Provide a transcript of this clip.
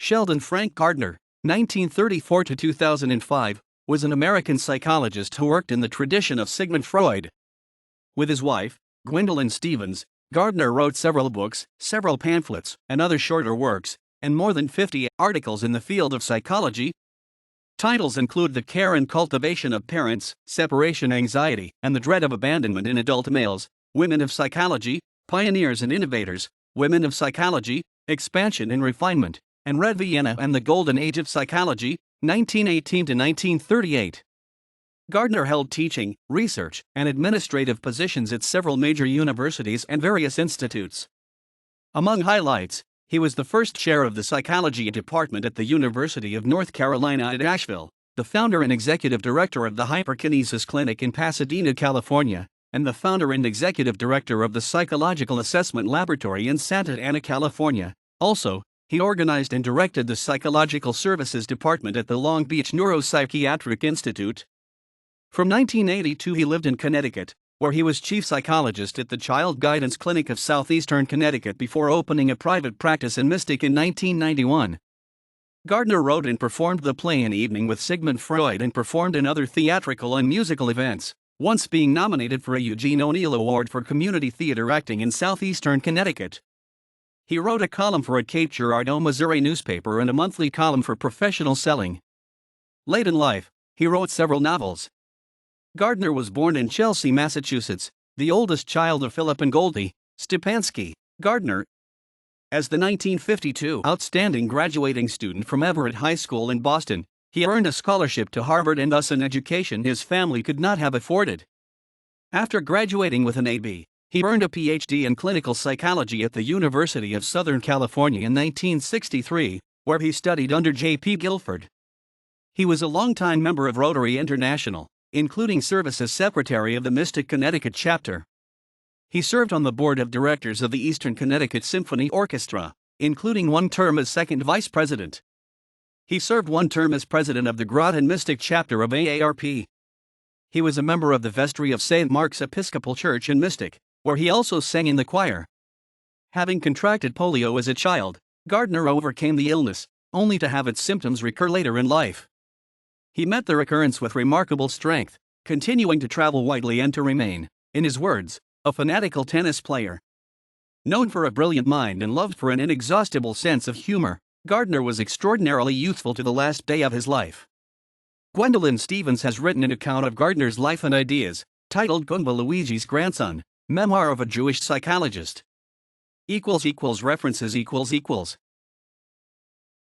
Sheldon Frank Gardner, 1934 to 2005, was an American psychologist who worked in the tradition of Sigmund Freud. With his wife, Gwendolyn Stevens, Gardner wrote several books, several pamphlets, and other shorter works, and more than 50 articles in the field of psychology. Titles include The Care and Cultivation of Parents, Separation Anxiety, and the Dread of Abandonment in Adult Males, Women of Psychology, Pioneers and Innovators, Women of Psychology, Expansion and Refinement, and Red Vienna and the Golden Age of Psychology, 1918 to 1938. Gardner held teaching, research, and administrative positions at several major universities and various institutes. Among highlights, he was the first chair of the psychology department at the University of North Carolina at Asheville, the founder and executive director of the Hyperkinesis Clinic in Pasadena, California, and the founder and executive director of the Psychological Assessment Laboratory in Santa Ana, California. Also, he organized and directed the Psychological Services Department at the Long Beach Neuro-Psychiatric Institute. From 1982 he lived in Connecticut, where he was chief psychologist at the Child Guidance Clinic of Southeastern Connecticut before opening a private practice in Mystic in 1991. Gardner wrote and performed the play An Evening with Sigmund Freud and performed in other theatrical and musical events, once being nominated for a Eugene O'Neill Award for Community Theater Acting in Southeastern Connecticut. He wrote a column for a Cape Girardeau, Missouri newspaper and a monthly column for Professional Selling. Late in life, he wrote several novels. Gardner was born in Chelsea, Massachusetts, the oldest child of Philip and Goldie Stepansky Gardner. As the 1952 outstanding graduating student from Everett High School in Boston, he earned a scholarship to Harvard and thus an education his family could not have afforded. After graduating with an A.B., he earned a Ph.D. in clinical psychology at the University of Southern California in 1963, where he studied under J.P. Guilford. He was a longtime member of Rotary International, including service as secretary of the Mystic Connecticut chapter. He served on the board of directors of the Eastern Connecticut Symphony Orchestra, including one term as second vice president. He served one term as president of the Groton Mystic chapter of AARP. He was a member of the vestry of St. Mark's Episcopal Church in Mystic, where he also sang in the choir. Having contracted polio as a child, Gardner overcame the illness, only to have its symptoms recur later in life. He met the recurrence with remarkable strength, continuing to travel widely and to remain, in his words, a fanatical tennis player. Known for a brilliant mind and loved for an inexhaustible sense of humor, Gardner was extraordinarily youthful to the last day of his life. Gwendolyn Stevens has written an account of Gardner's life and ideas, titled Gumba Luigi's Grandson, Memoir of a Jewish Psychologist. == References ==